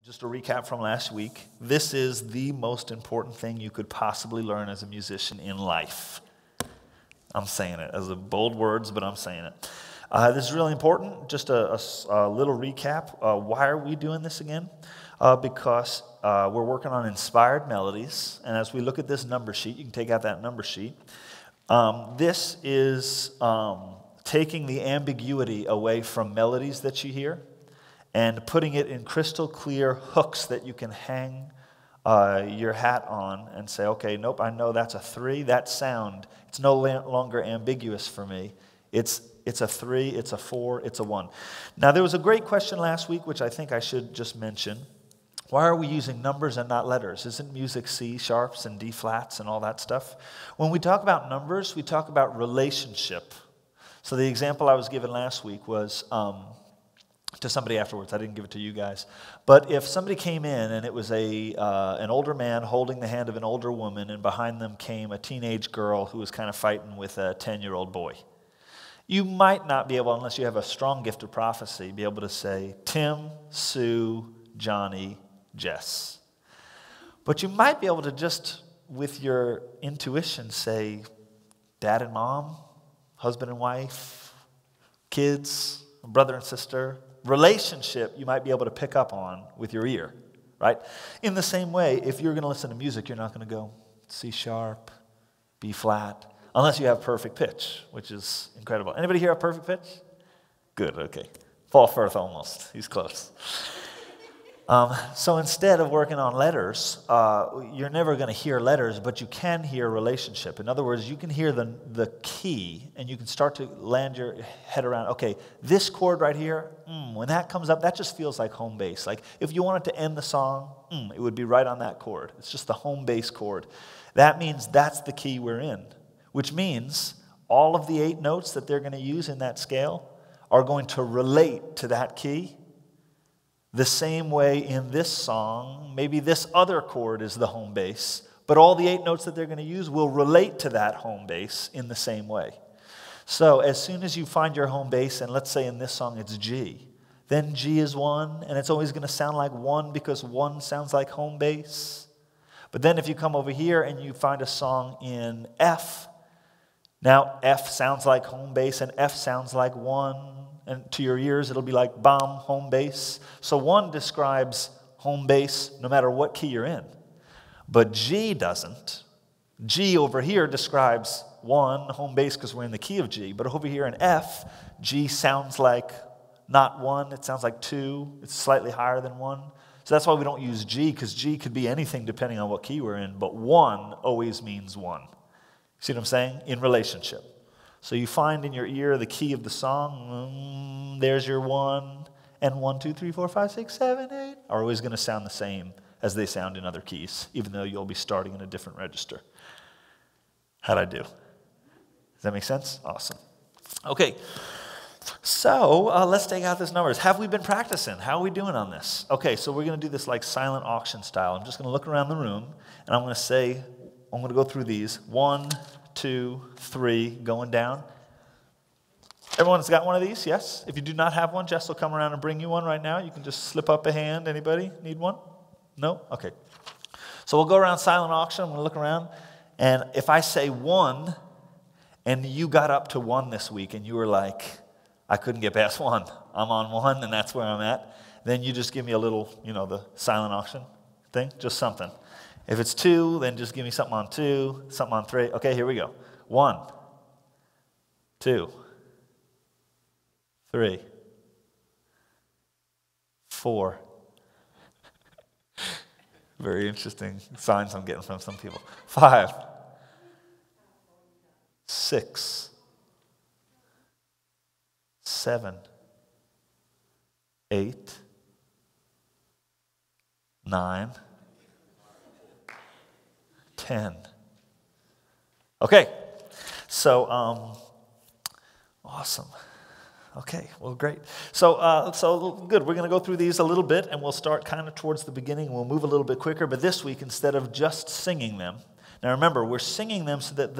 Just a recap from last week. This is the most important thing you could possibly learn as a musician in life. I'm saying it as a bold words, but I'm saying it. This is really important. Just a little recap. Why are we doing this again? Because we're working on inspired melodies. And as we look at this number sheet, you can take out that number sheet. This is taking the ambiguity away from melodies that you hear and putting it in crystal clear hooks that you can hang your hat on and say, okay, nope, I know that's a 3. That sound, it's no longer ambiguous for me. It's a 3, it's a 4, it's a 1. Now, there was a great question last week, which I think I should just mention. Why are we using numbers and not letters? Isn't music C sharps and D flats and all that stuff? When we talk about numbers, we talk about relationship. So the example I was given last week was to somebody afterwards. I didn't give it to you guys. But if somebody came in and it was an older man holding the hand of an older woman, and behind them came a teenage girl who was kind of fighting with a 10-year-old boy, you might not be able, unless you have a strong gift of prophecy, be able to say, Tim, Sue, Johnny, Jess. But you might be able to just, with your intuition, say, dad and mom, husband and wife, kids, brother and sister. Relationship you might be able to pick up on with your ear, right? In the same way, if you're going to listen to music, you're not going to go C sharp, B flat, unless you have perfect pitch, which is incredible. Anybody here have perfect pitch? Good, okay. Paul Firth almost. He's close. So instead of working on letters, you're never going to hear letters, but you can hear relationship. In other words, you can hear the key, and you can start to land your head around, okay, this chord right here, when that comes up, that just feels like home bass. Like if you wanted to end the song, it would be right on that chord. It's just the home bass chord. That means that's the key we're in, which means all of the 8 notes that they're going to use in that scale are going to relate to that key. The same way in this song, maybe this other chord is the home bass, but all the 8 notes that they're going to use will relate to that home bass in the same way. So as soon as you find your home bass, and let's say in this song it's G, then G is 1, and it's always going to sound like 1 because 1 sounds like home bass. But then if you come over here and you find a song in F, now F sounds like home bass and F sounds like 1. And to your ears, it'll be like bomb, home bass. So 1 describes home bass no matter what key you're in. But G doesn't. G over here describes 1, home bass, because we're in the key of G. But over here in F, G sounds like not 1, it sounds like 2. It's slightly higher than 1. So that's why we don't use G, because G could be anything depending on what key we're in. But 1 always means 1. See what I'm saying? In relationship. So you find in your ear the key of the song, there's your 1, and 1, 2, 3, 4, 5, 6, 7, 8 are always going to sound the same as they sound in other keys, even though you'll be starting in a different register. How'd I do? Does that make sense? Awesome. Okay, so let's take out these numbers. Have we been practicing? How are we doing on this? Okay, so we're going to do this like silent auction style. I'm just going to look around the room, and I'm going to say, I'm going to go through these. 1, 2, 3, going down. Everyone's got one of these, yes? If you do not have one, Jess will come around and bring you one right now. You can just slip up a hand. Anybody need one? No? Okay. So we'll go around silent auction. I'm going to look around. And if I say 1, and you got up to 1 this week, and you were like, I couldn't get past 1. I'm on 1, and that's where I'm at. Then you just give me a little, the silent auction thing, just something. If it's 2, then just give me something on 2, something on 3. Okay, here we go. 1, 2, 3, 4. Very interesting signs I'm getting from some people. 5, 6, 7, 8, 9, 10. Okay, so awesome. Okay, well, great. So good. We're going to go through these a little bit, and we'll start kind of towards the beginning. We'll move a little bit quicker. But this week, instead of just singing them, now remember, we're singing them so that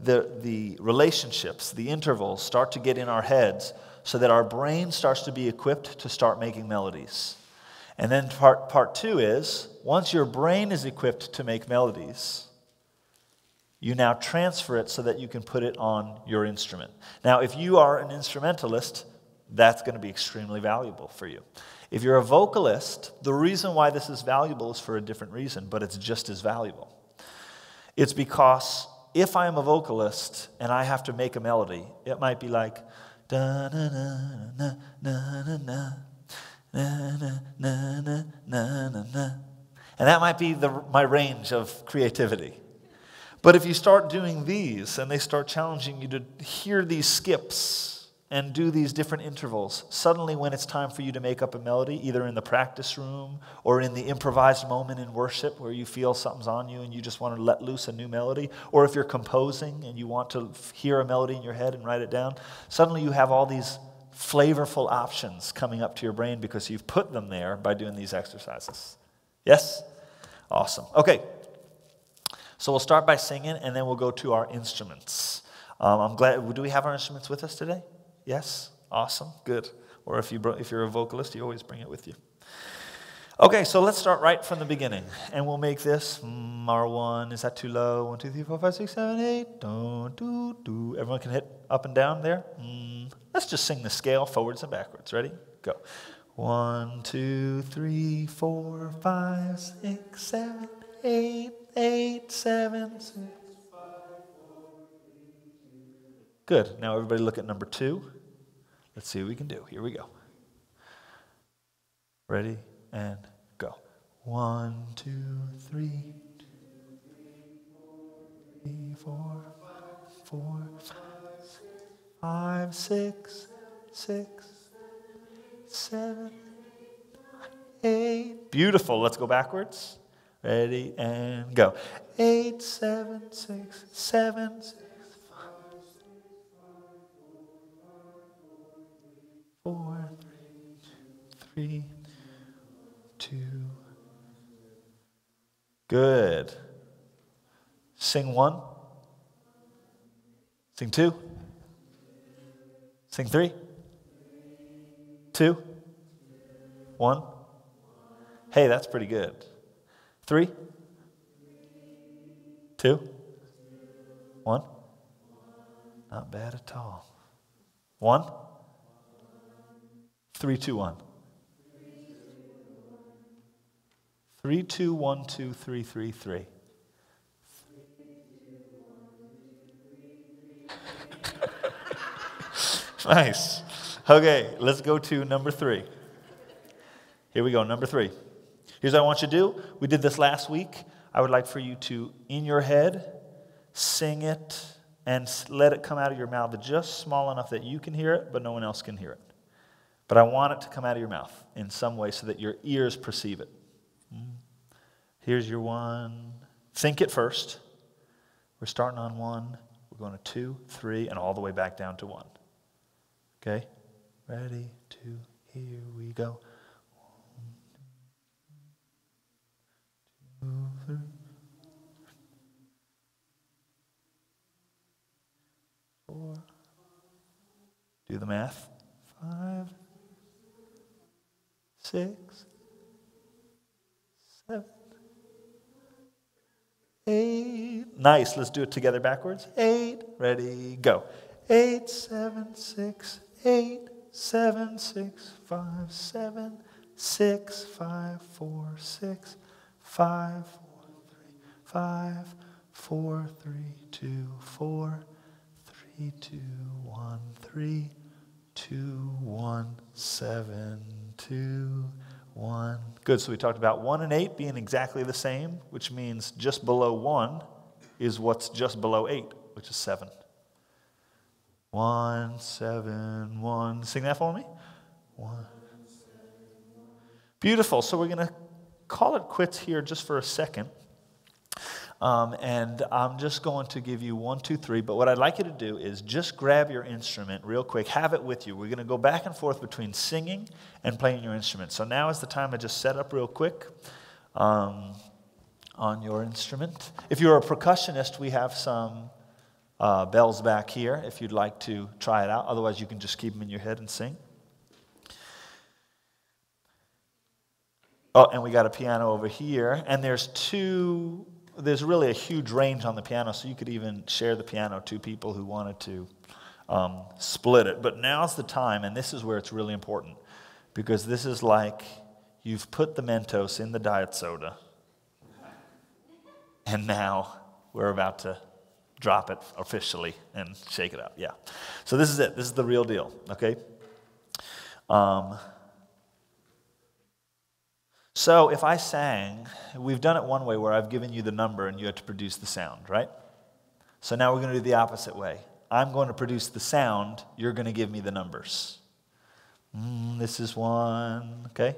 the relationships, the intervals, start to get in our heads, so that our brain starts to be equipped to start making melodies. And then part two is, once your brain is equipped to make melodies, you now transfer it so that you can put it on your instrument. Now, if you are an instrumentalist, that's going to be extremely valuable for you. If you're a vocalist, the reason why this is valuable is for a different reason, but it's just as valuable. It's because if I am a vocalist and I have to make a melody, it might be like, da na na na na na na na na na na na na, and that might be my range of creativity. But if you start doing these and they start challenging you to hear these skips and do these different intervals, suddenly when it's time for you to make up a melody, either in the practice room or in the improvised moment in worship where you feel something's on you and you just want to let loose a new melody, or if you're composing and you want to hear a melody in your head and write it down, suddenly you have all these flavorful options coming up to your brain because you've put them there by doing these exercises. Yes? Awesome. Okay. So we'll start by singing and then we'll go to our instruments. I'm glad. Do we have our instruments with us today? Yes? Awesome. Good. Or if you're a vocalist, you always bring it with you. Okay, so let's start right from the beginning. And we'll make this R1. Is that too low? 1, 2, 3, 4, 5, 6, 7, 8. Do, do, do. Everyone can hit up and down there? Let's just sing the scale forwards and backwards. Ready? Go. 1, 2, 3, 4, 5, 6, 7, 8, 8, 7, 6. Good. Now everybody look at number 2. Let's see what we can do. Here we go. Ready? And go. 1, 2, 3, 4, 5, 6, 7, 8. Beautiful. Let's go backwards. Ready? And go. 8, 7, 6, 7, 6. 4, 3, 2. Good. Sing 1. Sing 2. Sing 3. 2. 1. Hey, that's pretty good. 3. 2. 1. Not bad at all. 1. 3, 2, 1. 3, 2, 1, 2, 3, 3, 3. Nice. Okay, let's go to number 3. Here we go, number 3. Here's what I want you to do. We did this last week. I would like for you to, in your head, sing it and let it come out of your mouth just small enough that you can hear it, but no one else can hear it. But I want it to come out of your mouth in some way so that your ears perceive it. Here's your 1. Think it first. We're starting on 1. We're going to 2, 3, and all the way back down to 1. Okay? Ready, 2, here we go. 1, 2, 3. 4. Do the math. 5, 6, 7, 8. Nice. Let's do it together backwards. 8. Ready, go. 8, 7, 6, 8, 7, 6, 5, 7, 6, 5, 4, 6, 5, 4, 3, 5, 4, 3, 2, 4, 3, 2, 1, 3, 2, 1, 7, 2, 1. Good, so we talked about 1 and 8 being exactly the same, which means just below 1 is what's just below 8, which is 7. 1, 7, 1. Sing that for me. 1. Beautiful. So we're going to call it quits here just for a second. And I'm just going to give you 1, 2, 3. But what I'd like you to do is just grab your instrument real quick. Have it with you. We're going to go back and forth between singing and playing your instrument. So now is the time to just set up real quick on your instrument. If you're a percussionist, we have some bells back here if you'd like to try it out. Otherwise, you can just keep them in your head and sing. Oh, and we got a piano over here, and there's really a huge range on the piano, so you could even share the piano, two people who wanted to split it. But now's the time, and this is where it's really important, because this is like you've put the Mentos in the diet soda, and now we're about to drop it officially and shake it up. Yeah. So this is it. This is the real deal, okay? So if I sang, we've done it one way where I've given you the number and you had to produce the sound, right? So now we're going to do the opposite way. I'm going to produce the sound. You're going to give me the numbers. This is one, okay?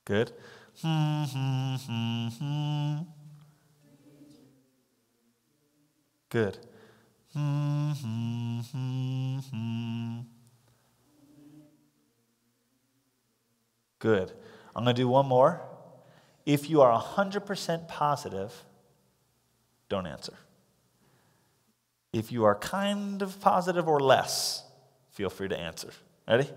Good. Good. Good. I'm going to do one more. If you are 100% positive, don't answer. If you are kind of positive or less, feel free to answer. Ready?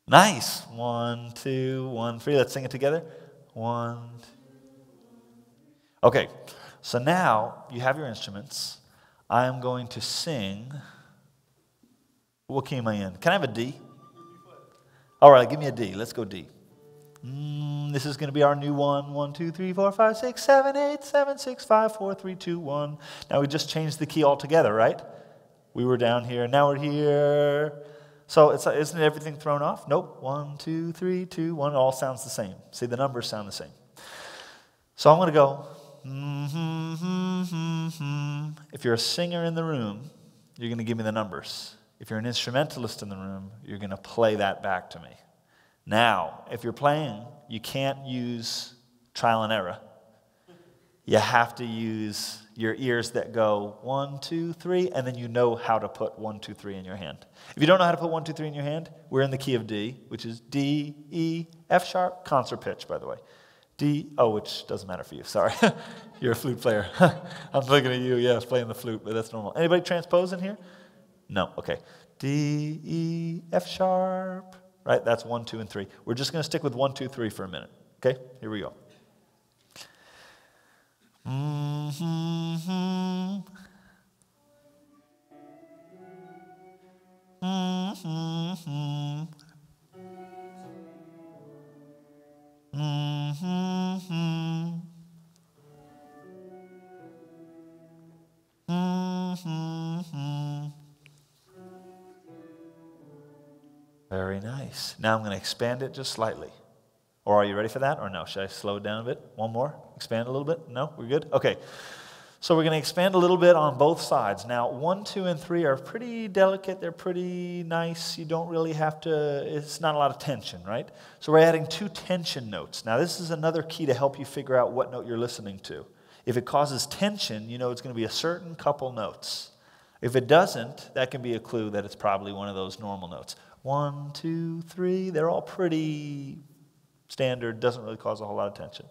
Nice. 1, 2, 1, 3. Let's sing it together. 1, 2. Okay. So now you have your instruments. I am going to sing. What key am I in? Can I have a D? All right, give me a D. Let's go D. This is going to be our new one. 1, 2, 3, 4, 5, 6, 7, 8, 7, 6, 5, 4, 3, 2, 1. Now we just changed the key altogether, right? We were down here. Now we're here. So isn't everything thrown off? Nope. 1, 2, 3, 2, 1. It all sounds the same. See, the numbers sound the same. So I'm going to go. If you're a singer in the room, you're going to give me the numbers. If you're an instrumentalist in the room, you're going to play that back to me. Now, if you're playing, you can't use trial and error. You have to use your ears that go 1, 2, 3, and then you know how to put 1, 2, 3 in your hand. If you don't know how to put 1, 2, 3 in your hand, we're in the key of D, which is D, E, F sharp, concert pitch, by the way. D, which doesn't matter for you, sorry. You're a flute player. I'm looking at you, yes, playing the flute, but that's normal. Anybody transpose in here? No, okay. D, E, F sharp, right? That's 1, 2, and 3. We're just going to stick with 1, 2, 3 for a minute, okay? Here we go. Very nice. Now I'm going to expand it just slightly. Or are you ready for that? Or no? Should I slow it down a bit? One more? Expand a little bit? No? We're good? Okay. So we're going to expand a little bit on both sides. Now, 1, 2, and 3 are pretty delicate. They're pretty nice. You don't really have to, it's not a lot of tension, right? So we're adding 2 tension notes. Now, this is another key to help you figure out what note you're listening to. If it causes tension, you know it's going to be a certain couple notes. If it doesn't, that can be a clue that it's probably one of those normal notes. 1, 2, 3, they're all pretty standard, doesn't really cause a whole lot of tension.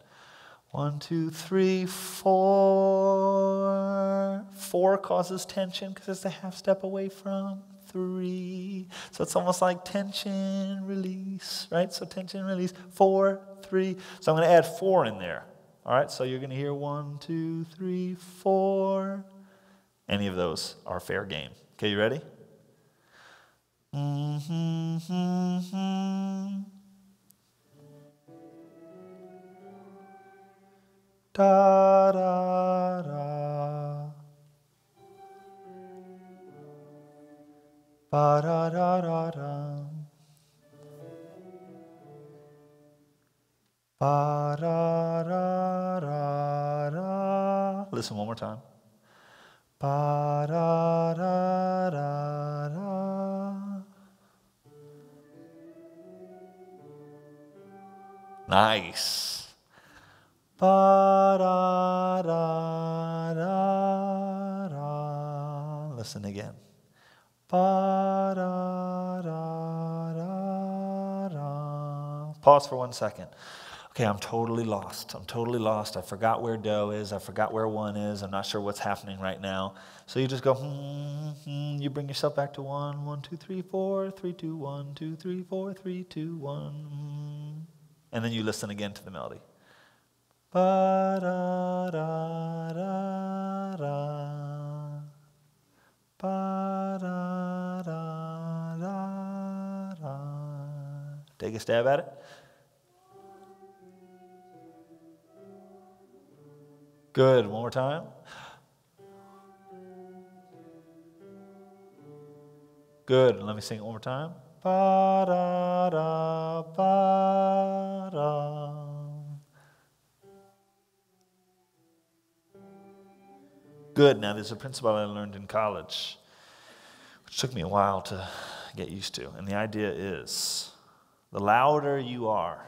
1, 2, 3, 4. 4 causes tension because it's a half step away from 3. So it's almost like tension, release, right? So tension, release, 4, 3. So I'm going to add 4 in there. All right, so you're going to hear 1, 2, 3, 4. Any of those are fair game. Okay, you ready? Da da da, ba da da da da, ba da da da da. Listen one more time. Ba da da da da. Nice. Ba da da da da. Listen again. Ba da da da da da. Pause for 1 second. Okay, I'm totally lost. I'm totally lost. I forgot where do is. I forgot where 1 is. I'm not sure what's happening right now. So you just go, you bring yourself back to 1, 1, 2, 3, 4, 3, 2, 1, 2, 3, 4, 3, 2, 1. And then you listen again to the melody. Ba da da da da. Ba da da da da. Take a stab at it. Good. One more time. Good. Let me sing it one more time. Ba da da ba da. Good. Now there's a principle I learned in college, which took me a while to get used to. And the idea is, the louder you are,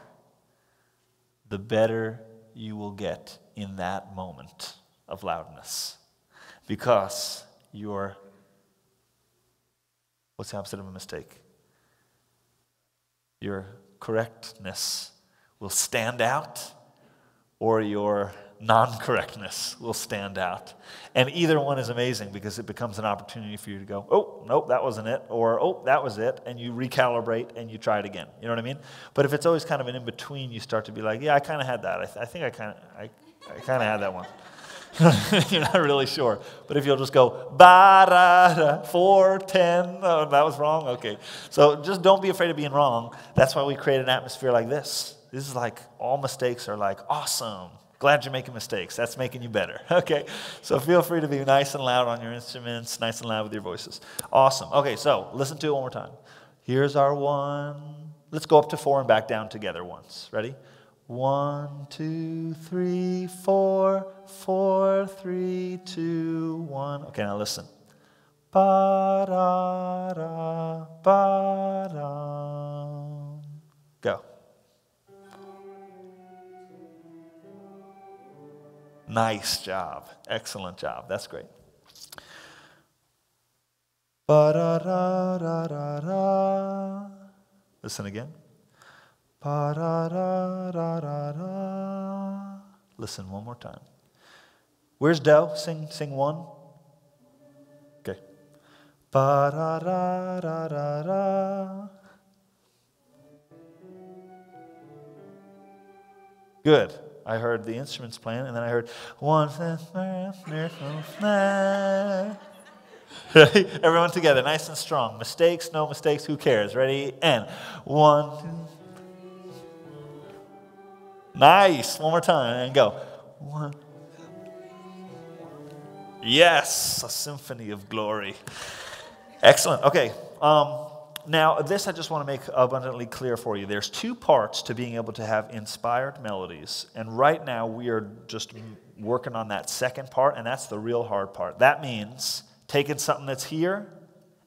the better you will get in that moment of loudness. Because what's the opposite of a mistake? Your correctness will stand out, or your non-correctness will stand out. And either one is amazing because it becomes an opportunity for you to go, oh, nope, that wasn't it, or oh, that was it, and you recalibrate and you try it again. You know what I mean? But if it's always kind of an in-between, you start to be like, yeah, I kind of had that. I think I kind of had that one. You're not really sure. But if you'll just go, ba-da-da, 4, 10, oh, that was wrong? Okay. So just don't be afraid of being wrong. That's why we create an atmosphere like this. This is like, all mistakes are like, awesome. Glad you're making mistakes. That's making you better. Okay. So feel free to be nice and loud on your instruments, nice and loud with your voices. Awesome. Okay, so listen to it one more time. Here's our 1. Let's go up to 4 and back down together once. Ready? 1, 2, 3, 4, 4, 3, 2, 1. Okay, now listen. Ba da da ba da. Go. Nice job. Excellent job. That's great. Ba da da da da da. Listen again. Ba da da da da da. Listen one more time. Where's do? Sing 1. Okay. Ba da da da da da. Good. I heard the instruments playing, and then I heard 1. Ready? Everyone together, nice and strong. Mistakes, no mistakes, who cares? Ready? And 1, 2. Nice. One more time, and go. 1. Yes, a symphony of glory. Excellent. Okay. Now, this I just want to make abundantly clear for you. There's 2 parts to being able to have inspired melodies. And right now, we are just working on that second part, and that's the real hard part. That means taking something that's here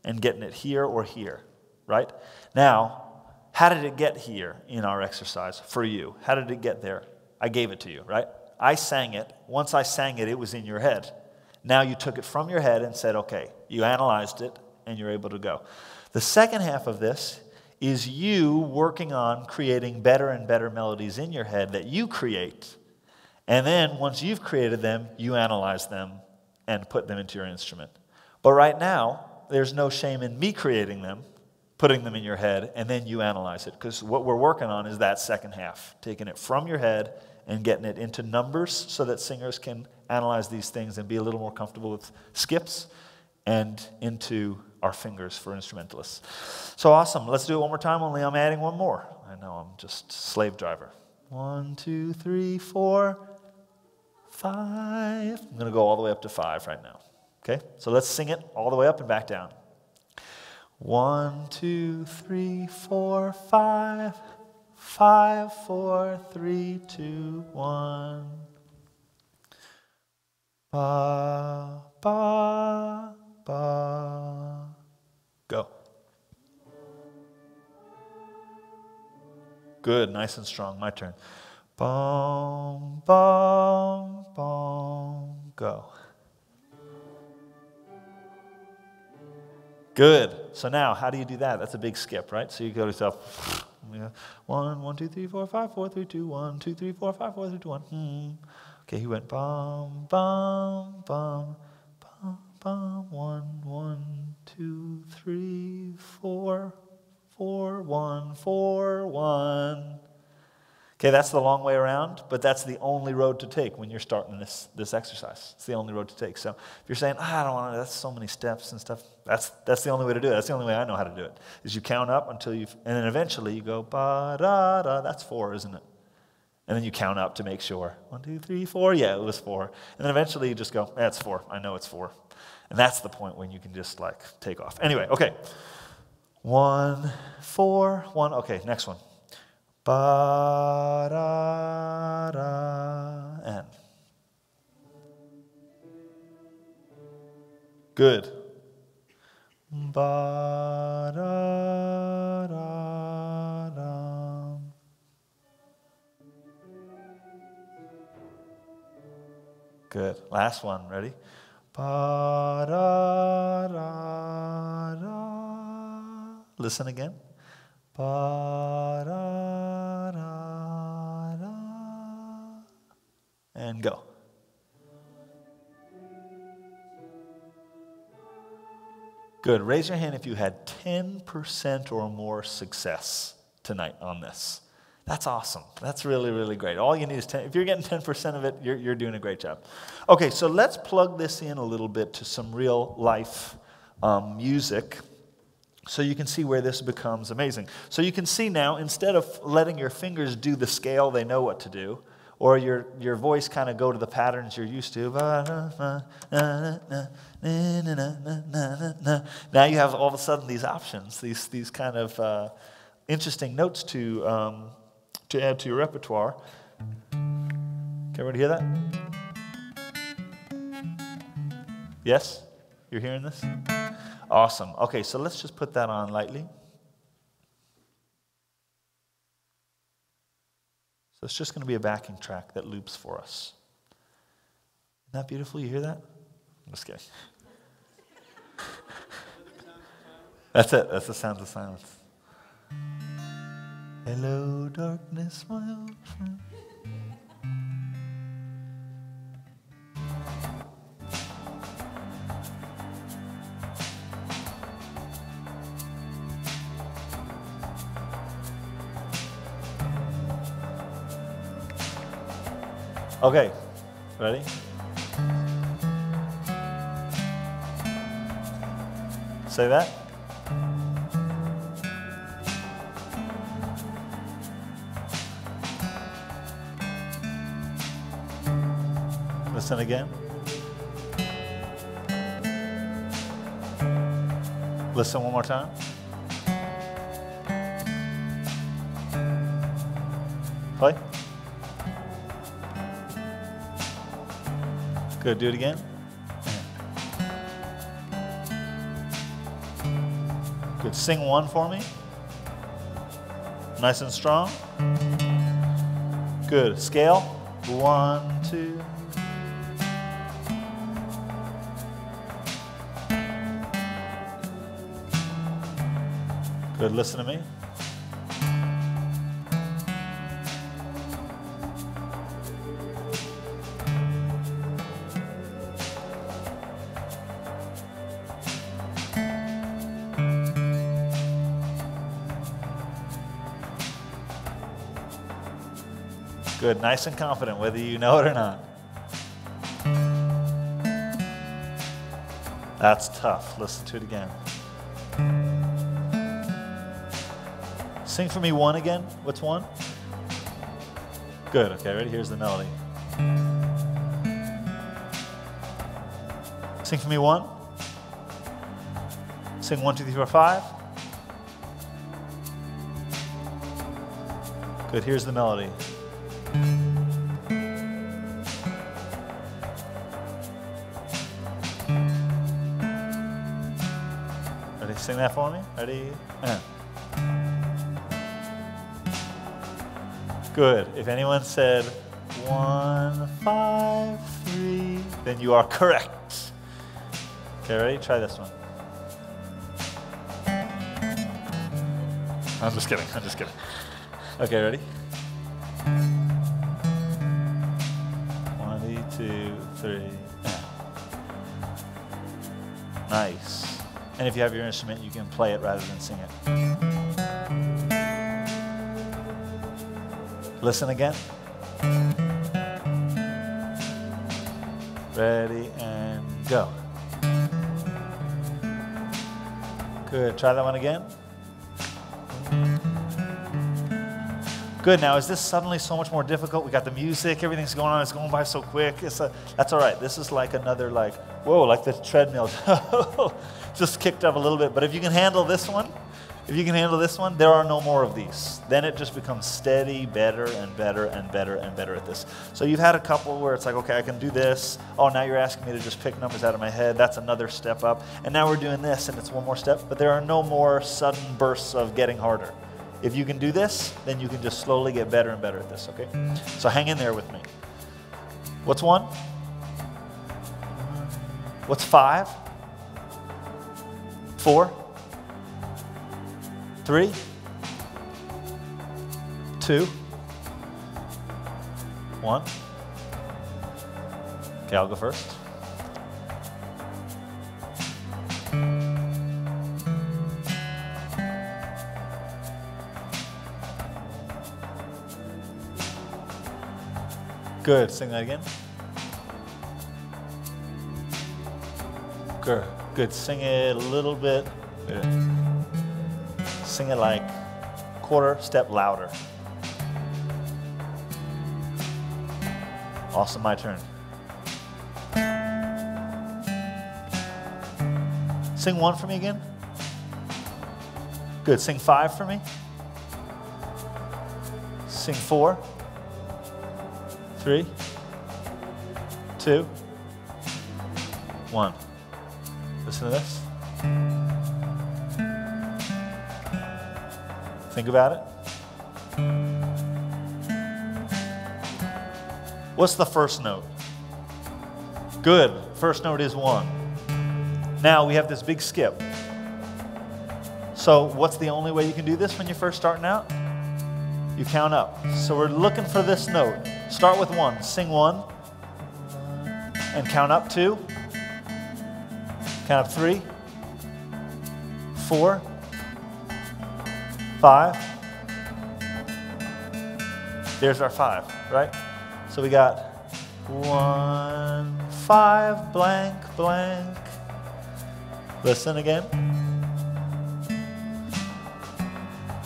and getting it here or here, right? Now, how did it get here in our exercise for you? How did it get there? I gave it to you, right? I sang it. Once I sang it, it was in your head. Now you took it from your head and said, okay, you analyzed it, and you're able to go. The second half of this is you working on creating better and better melodies in your head that you create. And then once you've created them, you analyze them and put them into your instrument. But right now, there's no shame in me creating them, putting them in your head, and then you analyze it. Because what we're working on is that second half, taking it from your head and getting it into numbers so that singers can analyze these things and be a little more comfortable with skips, and into our fingers for instrumentalists. So awesome. Let's do it one more time, only I'm adding 1 more. I know I'm just slave driver. 1, 2, 3, 4, 5. I'm going to go all the way up to 5 right now. Okay? So let's sing it all the way up and back down. 1, 2, 3, 4, 5. 5, 4, 3, 2, 1. Ba, ba, ba. Go. Good, nice and strong. My turn. Boom, boom, boom. Go. Good. So now, how do you do that? That's a big skip, right? So you go to yourself, You go, 1, 1, 2, 3, 4, 5, 4, 3, 2, 1, 2, 3, 4, 5, 4, 3, 2, 1. Okay, he went bum, bum, bum, bum, bum, 1, 1, 2, 3, 4, 4, 1, 4, 1. Okay, that's the long way around, but that's the only road to take when you're starting this exercise. It's the only road to take. So if you're saying, I don't want to, that's so many steps and stuff, that's the only way to do it. That's the only way I know how to do it, is you count up until and then eventually you go, ba-da-da, that's 4, isn't it? And then you count up to make sure. 1, 2, 3, 4, yeah, it was 4. And then eventually you just go, that's 4, I know it's 4. And that's the point when you can just like take off. Anyway, okay. 1, 4, 1, okay, next one. Ba-da-da, and. Good. Ba-da-da-da. Good. Last one, ready? Ba-da-da-da. Listen again. Ba-da-da-da. And go. Good. Raise your hand if you had 10% or more success tonight on this. That's awesome. That's really, really great. All you need is 10. If you're getting 10% of it, you're doing a great job. Okay, so let's plug this in a little bit to some real life music, so you can see where this becomes amazing. So you can see now, instead of letting your fingers do the scale they know what to do, or your voice kind of go to the patterns you're used to. Now you have all of a sudden these options, these kind of interesting notes to add to your repertoire. Can everybody hear that? Yes? You're hearing this? Awesome. Okay, so let's just put that on lightly. So it's just going to be a backing track that loops for us. Isn't that beautiful? You hear that? I'm just kidding. That's it. That's the sound of silence. Hello, darkness, my old friend. Okay, ready? Say that. Listen again. Listen one more time. Play. Good, do it again. Good, sing one for me. Nice and strong. Good, scale. 1, 2. Good, listen to me. Good, nice and confident, whether you know it or not. That's tough. Listen to it again. Sing for me 1 again. What's 1? Good, okay, ready? Here's the melody. Sing for me 1. Sing 1, 2, 3, 4, 5. Good, here's the melody. Ready? Sing that for me. Ready? Good. If anyone said 1, 5, 3, then you are correct. Okay, ready? Try this one. I'm just kidding. Okay, ready? 1, 2, 3. Nice. And if you have your instrument, you can play it rather than sing it. Listen again. Ready and go. Good. Try that one again. Good. Now, is this suddenly so much more difficult? We got the music, everything's going on, it's going by so quick. That's all right. This is like another, whoa, like the treadmill. Just kicked up a little bit. But if you can handle this one, there are no more of these. Then it just becomes steady, better and better and better and better at this. So you've had a couple where it's like, okay, I can do this. Oh, now you're asking me to just pick numbers out of my head. That's another step up. And now we're doing this, and it's one more step. But there are no more sudden bursts of getting harder. If you can do this, then you can just slowly get better and better at this, okay? So hang in there with me. What's 1? What's 5? 4? 3? 2? 1? Okay, I'll go first. Good. Sing that again. Good. Good. Sing it a little bit. Good. Sing it like quarter step louder. Awesome. My turn. Sing 1 for me again. Good. Sing 5 for me. Sing 4. 3, 2, 1. Listen to this. Think about it. What's the first note? Good. First note is 1. Now we have this big skip. So what's the only way you can do this when you're first starting out? You count up. So we're looking for this note. Start with 1. Sing 1. And count up 2. Count up 3. 4. 5. There's our 5, right? So we got 1, 5, blank, blank. Listen again.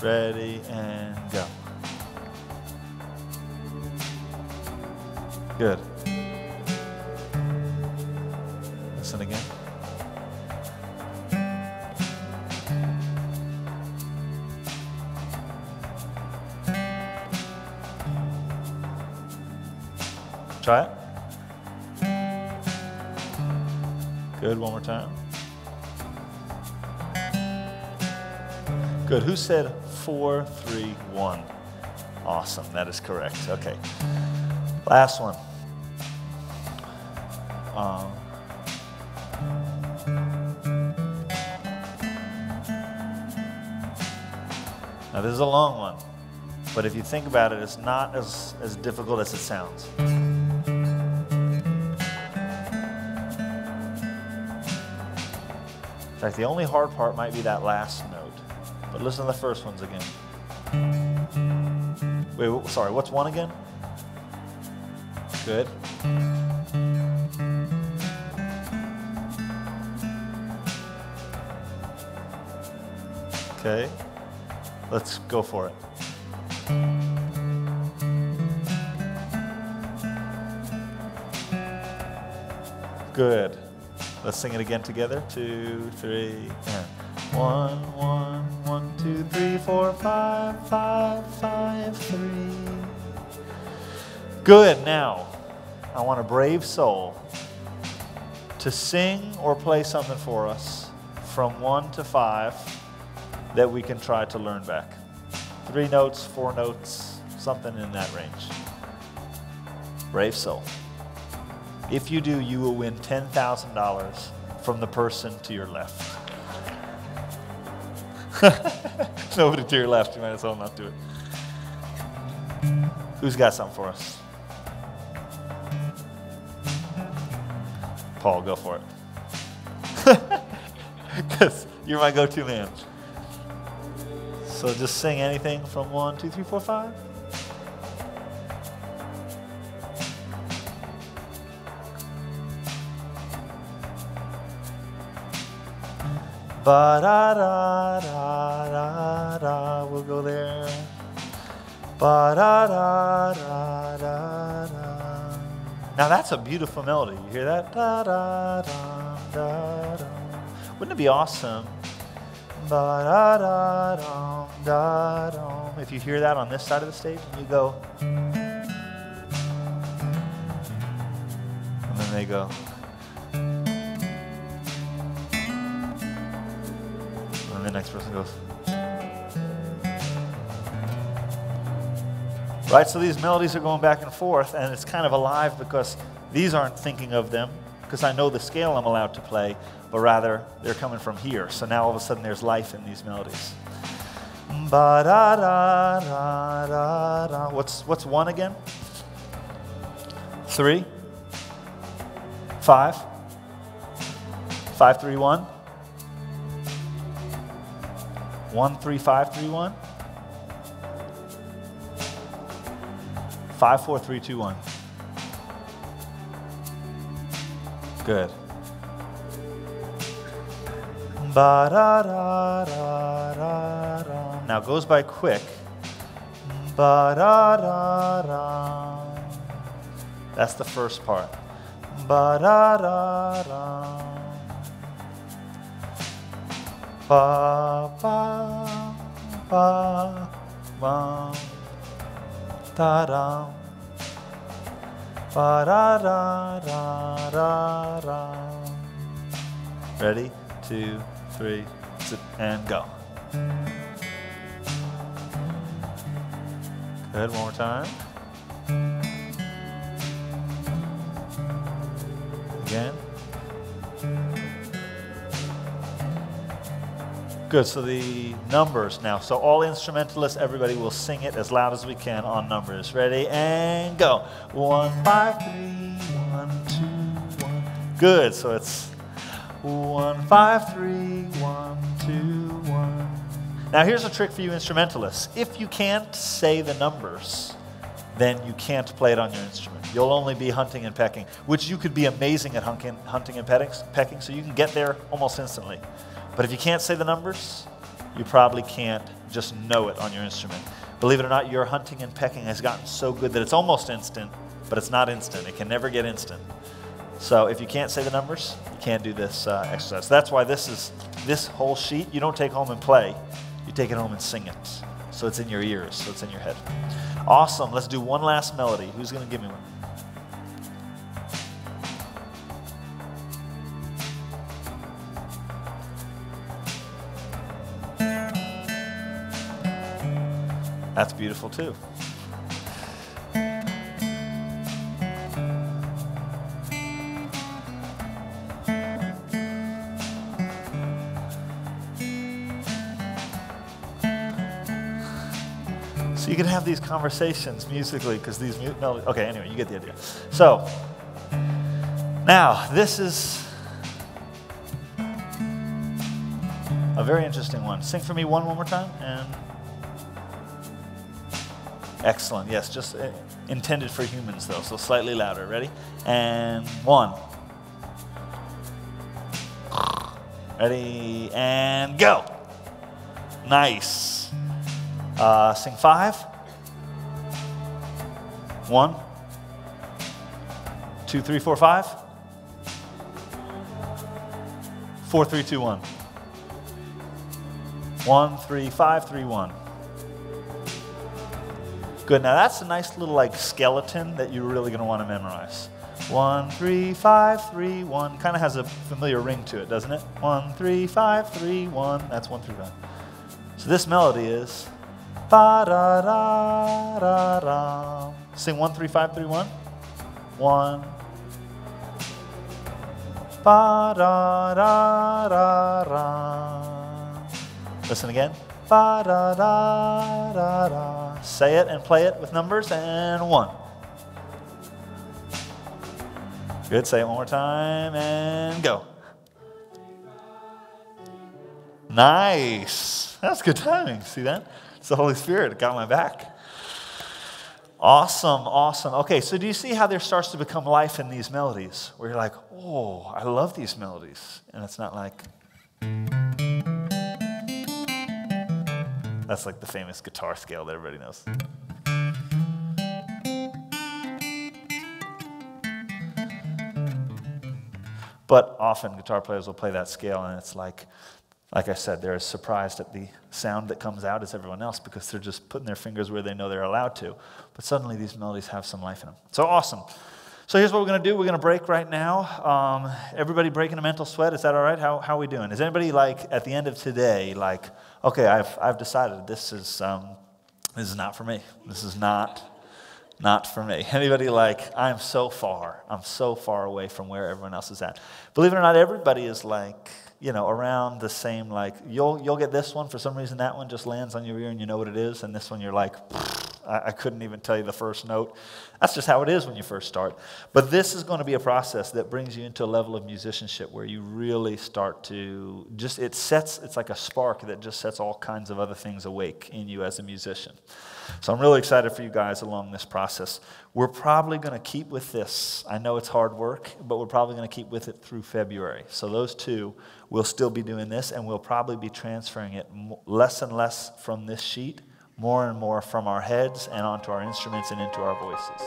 Ready and go. Good. Listen again. Try it. Good. One more time. Good. Who said 4, 3, 1? Awesome. That is correct. Okay. Last one. Now this is a long one, but if you think about it, it's not as difficult as it sounds. In fact, the only hard part might be that last note. But listen to the first ones again. Wait, sorry, what's 1 again? Good. Okay, let's go for it. Good. Let's sing it again together. 2, 3, and 1, 1, 1, 2, 3, 4, 5, 5, 5, 3. Good. Now, I want a brave soul to sing or play something for us from 1 to 5 that we can try to learn back. 3 notes, 4 notes, something in that range. Brave soul. If you do, you will win $10,000 from the person to your left. Nobody to your left, you might as well not do it. Who's got something for us? Paul, go for it. Because you're my go-to man. So just sing anything from 1, 2, 3, 4, 5. Ba-da-da-da-da-da. We'll go there. Ba-da-da-da-da-da. Now that's a beautiful melody. You hear that? Da-da-da-da-da. Wouldn't it be awesome? Ba-da-da-da-da-da. If you hear that on this side of the stage and you go, and then they go, and the next person goes. Right, so these melodies are going back and forth, and it's kind of alive because these aren't thinking of them, because I know the scale I'm allowed to play, but rather they're coming from here. So now all of a sudden there's life in these melodies. Ba-da-da-da-da-da. What's 1 again? 3? 5? 5, 3, 1? 1, 3, 5, 3, 1? 5, 4, 3, 2, 1. Good. Ba-da-da-da-da-da. Now it goes by quick. Ba-da-da-da. That's the first part. Ba-da-da-da. Ba-ba, ba-ba. Ta-da. Ba-da-da-da-da-da. Ready? 2, 3, sit, and go. Good, one more time. Again. Good, so the numbers now. So all instrumentalists, everybody will sing it as loud as we can on numbers. Ready, and go. 1, 5, 3, 1, 2, 1. Good, so it's 1, 5, 3, 1, 2, 1. Now here's a trick for you instrumentalists. If you can't say the numbers, then you can't play it on your instrument. You'll only be hunting and pecking, which you could be amazing at hunting and pecking, so you can get there almost instantly. But if you can't say the numbers, you probably can't just know it on your instrument. Believe it or not, your hunting and pecking has gotten so good that it's almost instant, but it's not instant. It can never get instant. So if you can't say the numbers, you can't do this exercise. So that's why this whole sheet, you don't take home and play. You take it home and sing it. So it's in your ears, so it's in your head. Awesome. Let's do one last melody. Who's going to give me one? That's beautiful too. So you can have these conversations musically because these melodies. Okay, anyway, you get the idea. So now this is a very interesting one. Sing for me one more time and. Excellent. Yes, just intended for humans, though, so slightly louder. Ready? And 1. Ready? And go. Nice. Sing 5. 1, 2, 3, 4, 5. 4, 3, 2, 1. 1, 3, 5, 3, 1. Good. Now that's a nice little like skeleton that you're really going to want to memorize. 1, 3, 5, 3, 1. Kind of has a familiar ring to it, doesn't it? 1, 3, 5, 3, 1. That's 1, 3, 5. So this melody is ba da da da da. Sing 1, 3, 5, 3, 1. 1. Ba da da da da. Listen again. Ba da da da da. Say it and play it with numbers, and 1. Good, say it one more time, and go. Nice. That's good timing. See that? It's the Holy Spirit. It got my back. Awesome, awesome. Okay, so do you see how there starts to become life in these melodies? Where you're like, oh, I love these melodies. And it's not like... That's like the famous guitar scale that everybody knows. But often guitar players will play that scale, and it's like I said, they're as surprised at the sound that comes out as everyone else because they're just putting their fingers where they know they're allowed to. But suddenly these melodies have some life in them. So awesome. So here's what we're going to do. We're going to break right now. Everybody breaking a mental sweat. Is that all right? How are we doing? Is anybody like at the end of today like, okay, I've decided this is not for me. This is not for me. Anybody like, I'm so far away from where everyone else is at. Believe it or not, everybody is like, around the same, like, you'll get this one, for some reason that one just lands on your ear and you know what it is, and this one you're like, I couldn't even tell you the first note. That's just how it is when you first start. But this is going to be a process that brings you into a level of musicianship where you really start to it's like a spark that just sets all kinds of other things awake in you as a musician. So I'm really excited for you guys along this process. We're probably going to keep with this. I know it's hard work, but we're probably going to keep with it through February. So those two, we'll still be doing this, and we'll probably be transferring it less and less from this sheet, more and more from our heads and onto our instruments and into our voices.